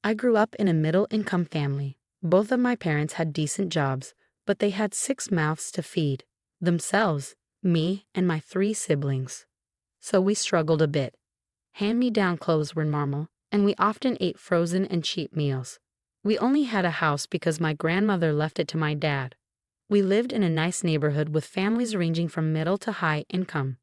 I grew up in a middle-income family. Both of my parents had decent jobs, but they had 6 mouths to feed: themselves, me, and my 3 siblings. So we struggled a bit. Hand-me-down clothes were normal, and we often ate frozen and cheap meals. We only had a house because my grandmother left it to my dad. We lived in a nice neighborhood with families ranging from middle to high income.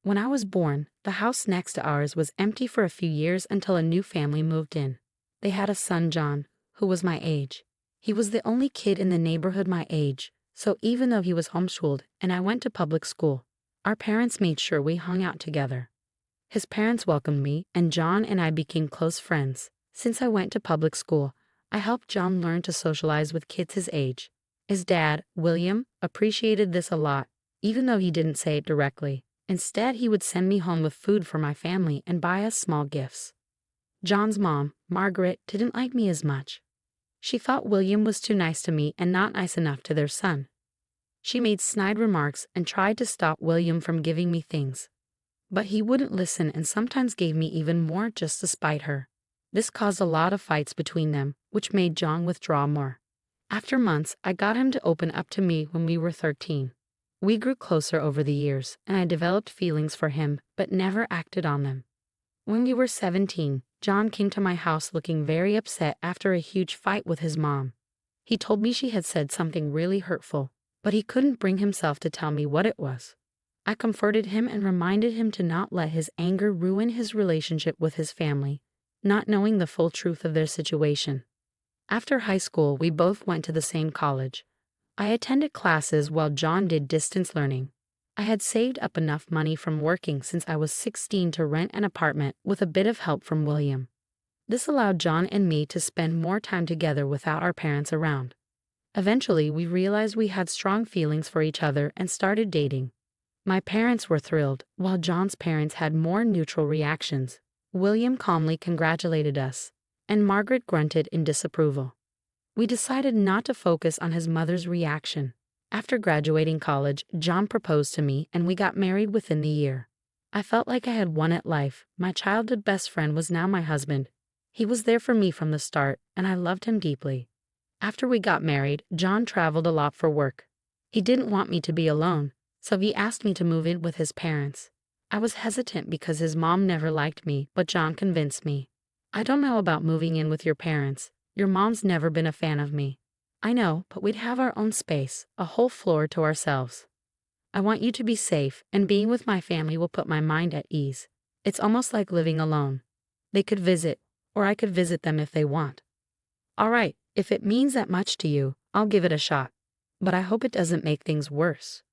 When I was born, the house next to ours was empty for a few years until a new family moved in. They had a son, John, who was my age. He was the only kid in the neighborhood my age, so even though he was homeschooled and I went to public school, our parents made sure we hung out together. His parents welcomed me, and John and I became close friends. Since I went to public school, I helped John learn to socialize with kids his age. His dad, William, appreciated this a lot, even though he didn't say it directly. Instead, he would send me home with food for my family and buy us small gifts. John's mom, Margaret, didn't like me as much. She thought William was too nice to me and not nice enough to their son. She made snide remarks and tried to stop William from giving me things. But he wouldn't listen and sometimes gave me even more just to spite her. This caused a lot of fights between them, which made John withdraw more. After months, I got him to open up to me when we were 13. We grew closer over the years, and I developed feelings for him, but never acted on them. When we were 17, John came to my house looking very upset after a huge fight with his mom. He told me she had said something really hurtful, but he couldn't bring himself to tell me what it was. I comforted him and reminded him to not let his anger ruin his relationship with his family, not knowing the full truth of their situation. After high school, we both went to the same college. I attended classes while John did distance learning. I had saved up enough money from working since I was 16 to rent an apartment with a bit of help from William. This allowed John and me to spend more time together without our parents around. Eventually, we realized we had strong feelings for each other and started dating. My parents were thrilled, while John's parents had more neutral reactions. William calmly congratulated us, and Margaret grunted in disapproval. We decided not to focus on his mother's reaction. After graduating college, John proposed to me and we got married within the year. I felt like I had won at life. My childhood best friend was now my husband. He was there for me from the start, and I loved him deeply. After we got married, John traveled a lot for work. He didn't want me to be alone, so he asked me to move in with his parents. I was hesitant because his mom never liked me, but John convinced me. I don't know about moving in with your parents. Your mom's never been a fan of me. I know, but we'd have our own space, a whole floor to ourselves. I want you to be safe, and being with my family will put my mind at ease. It's almost like living alone. They could visit, or I could visit them if they want. All right, if it means that much to you, I'll give it a shot. But I hope it doesn't make things worse.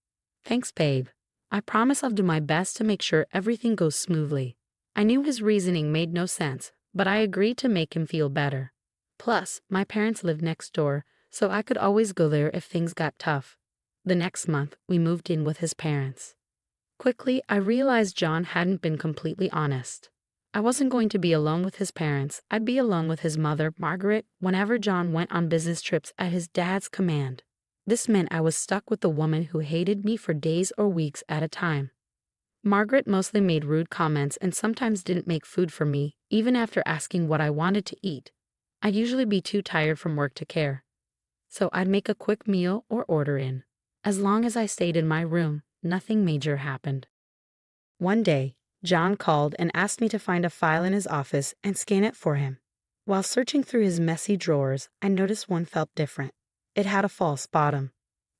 Thanks, babe. I promise I'll do my best to make sure everything goes smoothly. I knew his reasoning made no sense, but I agreed to make him feel better. Plus, my parents lived next door, so I could always go there if things got tough. The next month, we moved in with his parents. Quickly, I realized John hadn't been completely honest. I wasn't going to be alone with his parents. I'd be alone with his mother, Margaret, whenever John went on business trips at his dad's command. This meant I was stuck with the woman who hated me for days or weeks at a time. Margaret mostly made rude comments and sometimes didn't make food for me, even after asking what I wanted to eat. I'd usually be too tired from work to care, so I'd make a quick meal or order in. As long as I stayed in my room, nothing major happened. One day, John called and asked me to find a file in his office and scan it for him. While searching through his messy drawers, I noticed one felt different. It had a false bottom.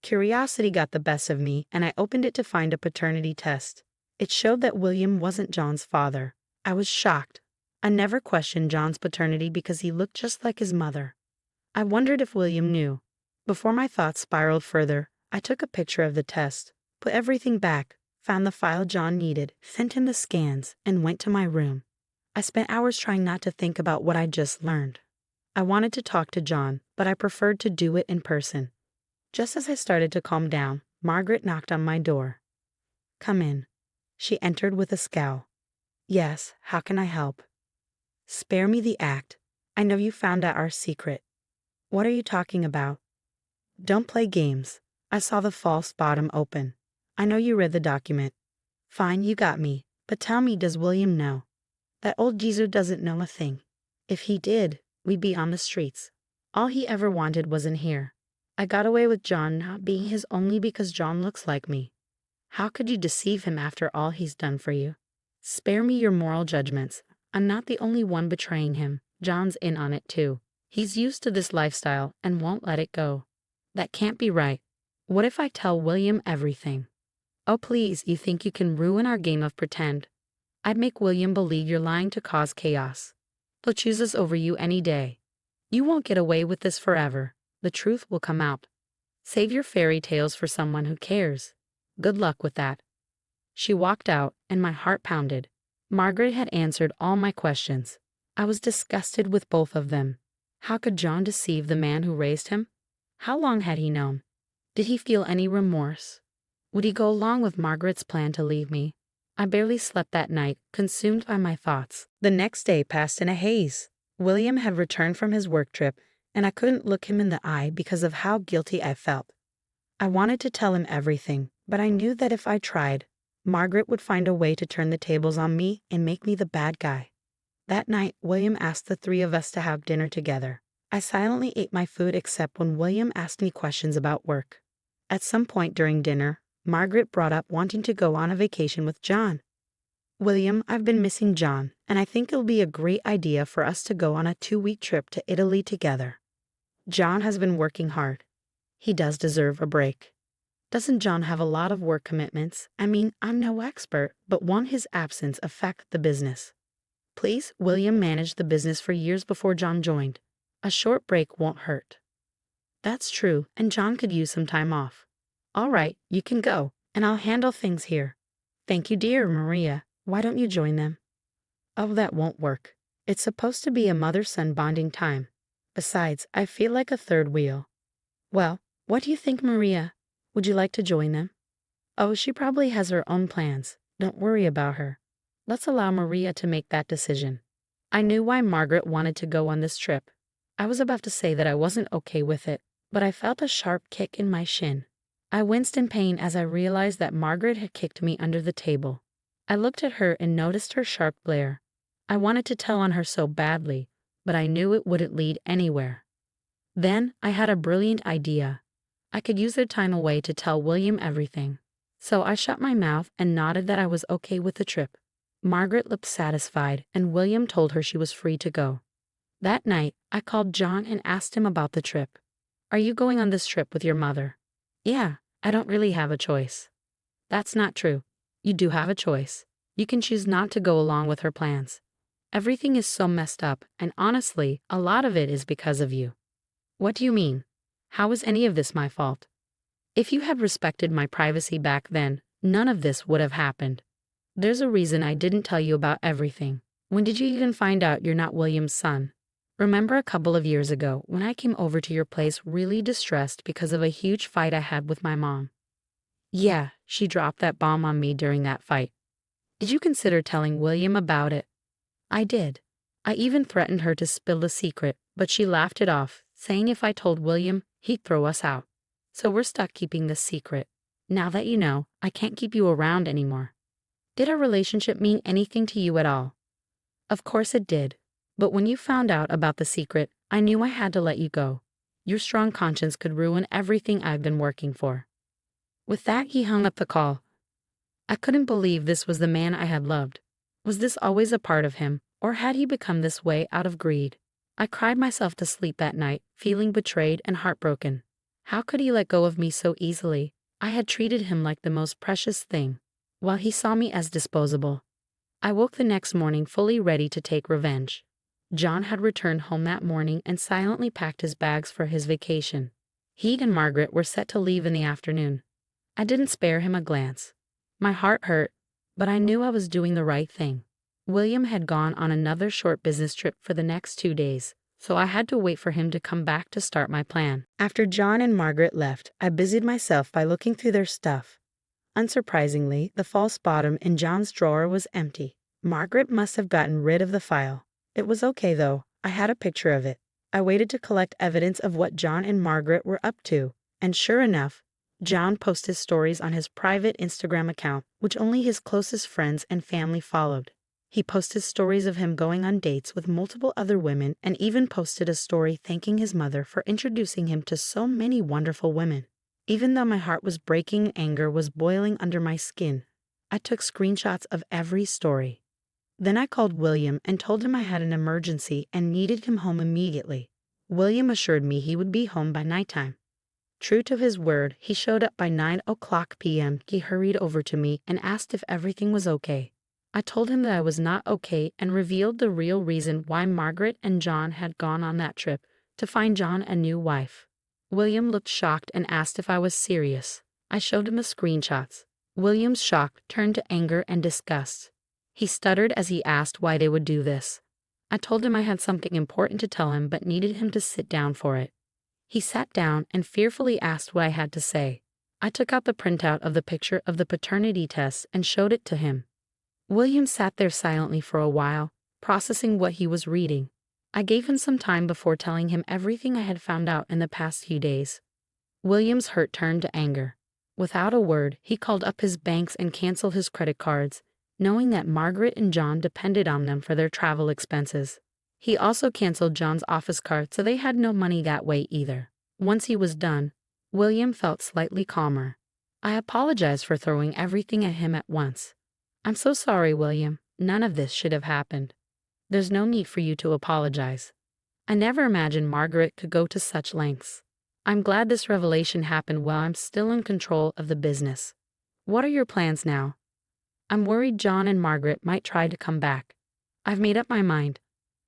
Curiosity got the best of me, and I opened it to find a paternity test. It showed that William wasn't John's father. I was shocked. I never questioned John's paternity because he looked just like his mother. I wondered if William knew. Before my thoughts spiraled further, I took a picture of the test, put everything back, found the file John needed, sent him the scans, and went to my room. I spent hours trying not to think about what I'd just learned. I wanted to talk to John, but I preferred to do it in person. Just as I started to calm down, Margaret knocked on my door. "Come in." She entered with a scowl. "Yes, how can I help?" "Spare me the act. I know you found out our secret." "What are you talking about?" "Don't play games. I saw the false bottom open. I know you read the document." "Fine, you got me. But tell me, does William know?" "That old geezer doesn't know a thing. If he did, we'd be on the streets. All he ever wanted was in here. I got away with John not being his only because John looks like me. How could you deceive him after all he's done for you? Spare me your moral judgments. I'm not the only one betraying him. John's in on it too. He's used to this lifestyle and won't let it go. That can't be right. What if I tell William everything? Oh please, you think you can ruin our game of pretend? I'd make William believe you're lying to cause chaos. He'll choose us over you any day. You won't get away with this forever. The truth will come out. Save your fairy tales for someone who cares. Good luck with that. She walked out, and my heart pounded. Margaret had answered all my questions. I was disgusted with both of them. How could John deceive the man who raised him? How long had he known? Did he feel any remorse? Would he go along with Margaret's plan to leave me? I barely slept that night, consumed by my thoughts. The next day passed in a haze. William had returned from his work trip, and I couldn't look him in the eye because of how guilty I felt. I wanted to tell him everything, but I knew that if I tried, Margaret would find a way to turn the tables on me and make me the bad guy. That night, William asked the three of us to have dinner together. I silently ate my food except when William asked me questions about work. At some point during dinner, Margaret brought up wanting to go on a vacation with John. William, I've been missing John, and I think it'll be a great idea for us to go on a 2-week trip to Italy together. John has been working hard. He does deserve a break. Doesn't John have a lot of work commitments? I mean, I'm no expert, but won't his absence affect the business? Please, William managed the business for years before John joined. A short break won't hurt. That's true, and John could use some time off. All right, you can go, and I'll handle things here. Thank you, dear Maria. Why don't you join them? Oh, that won't work. It's supposed to be a mother-son bonding time. Besides, I feel like a third wheel. Well, what do you think, Maria? Would you like to join them? Oh, she probably has her own plans. Don't worry about her. Let's allow Maria to make that decision. I knew why Margaret wanted to go on this trip. I was about to say that I wasn't okay with it, but I felt a sharp kick in my shin. I winced in pain as I realized that Margaret had kicked me under the table. I looked at her and noticed her sharp glare. I wanted to tell on her so badly, but I knew it wouldn't lead anywhere. Then I had a brilliant idea. I could use their time away to tell William everything. So I shut my mouth and nodded that I was okay with the trip. Margaret looked satisfied, and William told her she was free to go. That night, I called John and asked him about the trip. Are you going on this trip with your mother? Yeah, I don't really have a choice. That's not true. You do have a choice. You can choose not to go along with her plans. Everything is so messed up, and honestly, a lot of it is because of you. What do you mean? How is any of this my fault? If you had respected my privacy back then, none of this would have happened. There's a reason I didn't tell you about everything. When did you even find out you're not William's son? Remember a couple of years ago when I came over to your place really distressed because of a huge fight I had with my mom? Yeah, she dropped that bomb on me during that fight. Did you consider telling William about it? I did. I even threatened her to spill the secret, but she laughed it off, saying if I told William, he'd throw us out. So we're stuck keeping this secret. Now that you know, I can't keep you around anymore. Did our relationship mean anything to you at all? Of course it did. But when you found out about the secret, I knew I had to let you go. Your strong conscience could ruin everything I've been working for. With that, he hung up the call. I couldn't believe this was the man I had loved. Was this always a part of him, or had he become this way out of greed? I cried myself to sleep that night, feeling betrayed and heartbroken. How could he let go of me so easily? I had treated him like the most precious thing, while he saw me as disposable. I woke the next morning fully ready to take revenge. John had returned home that morning and silently packed his bags for his vacation. He and Margaret were set to leave in the afternoon. I didn't spare him a glance. My heart hurt, but I knew I was doing the right thing. William had gone on another short business trip for the next 2 days, so I had to wait for him to come back to start my plan. After John and Margaret left, I busied myself by looking through their stuff. Unsurprisingly, the false bottom in John's drawer was empty. Margaret must have gotten rid of the file. It was okay though, I had a picture of it. I waited to collect evidence of what John and Margaret were up to, and sure enough, John posted stories on his private Instagram account, which only his closest friends and family followed. He posted stories of him going on dates with multiple other women and even posted a story thanking his mother for introducing him to so many wonderful women. Even though my heart was breaking and anger was boiling under my skin, I took screenshots of every story. Then I called William and told him I had an emergency and needed him home immediately. William assured me he would be home by nighttime. True to his word, he showed up by 9:00 p.m. He hurried over to me and asked if everything was okay. I told him that I was not okay and revealed the real reason why Margaret and John had gone on that trip, to find John a new wife. William looked shocked and asked if I was serious. I showed him the screenshots. William's shock turned to anger and disgust. He stuttered as he asked why they would do this. I told him I had something important to tell him but needed him to sit down for it. He sat down and fearfully asked what I had to say. I took out the printout of the picture of the paternity test and showed it to him. William sat there silently for a while, processing what he was reading. I gave him some time before telling him everything I had found out in the past few days. William's hurt turned to anger. Without a word, he called up his banks and canceled his credit cards, knowing that Margaret and John depended on them for their travel expenses. He also canceled John's office card, so they had no money that way either. Once he was done, William felt slightly calmer. I apologized for throwing everything at him at once. "I'm so sorry, William. None of this should have happened. There's no need for you to apologize. I never imagined Margaret could go to such lengths. I'm glad this revelation happened while I'm still in control of the business. What are your plans now?" "I'm worried John and Margaret might try to come back. I've made up my mind.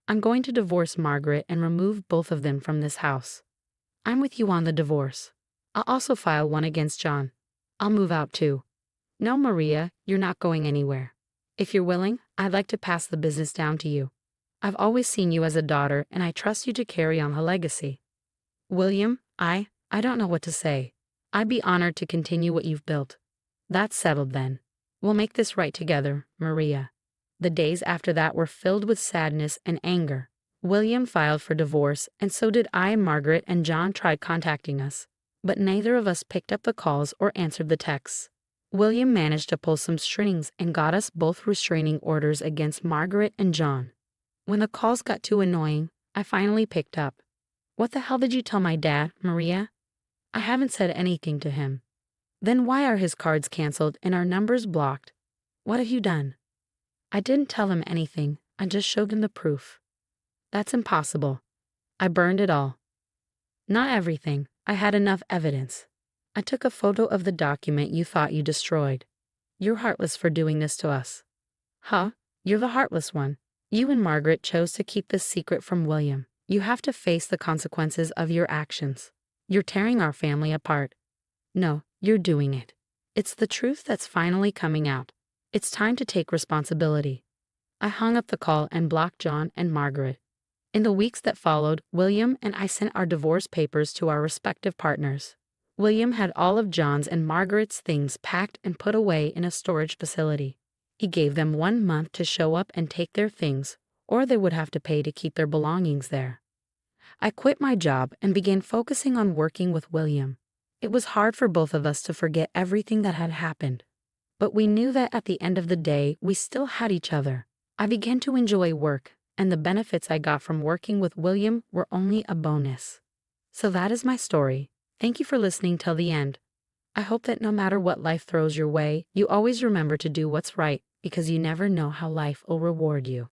I'm going to divorce Margaret and remove both of them from this house. I'm with you on the divorce. I'll also file one against John. I'll move out too. No, Maria, you're not going anywhere. If you're willing, I'd like to pass the business down to you. I've always seen you as a daughter, and I trust you to carry on the legacy." "William, I don't know what to say. I'd be honored to continue what you've built." "That's settled then. We'll make this right together, Maria." The days after that were filled with sadness and anger. William filed for divorce, and so did I. Margaret and John tried contacting us, but neither of us picked up the calls or answered the texts. William managed to pull some strings and got us both restraining orders against Margaret and John. When the calls got too annoying, I finally picked up. "What the hell did you tell my dad, Maria?" "I haven't said anything to him." "Then why are his cards canceled and our numbers blocked? What have you done?" "I didn't tell him anything. I just showed him the proof." "That's impossible." "I burned it all." "Not everything. I had enough evidence. I took a photo of the document you thought you destroyed. You're heartless for doing this to us." "Huh? You're the heartless one. You and Margaret chose to keep this secret from William. You have to face the consequences of your actions. You're tearing our family apart." "No, you're doing it. It's the truth that's finally coming out. It's time to take responsibility." I hung up the call and blocked John and Margaret. In the weeks that followed, William and I sent our divorce papers to our respective partners. William had all of John's and Margaret's things packed and put away in a storage facility. He gave them 1 month to show up and take their things, or they would have to pay to keep their belongings there. I quit my job and began focusing on working with William. It was hard for both of us to forget everything that had happened, but we knew that at the end of the day, we still had each other. I began to enjoy work, and the benefits I got from working with William were only a bonus. So that is my story. Thank you for listening till the end. I hope that no matter what life throws your way, you always remember to do what's right, because you never know how life will reward you.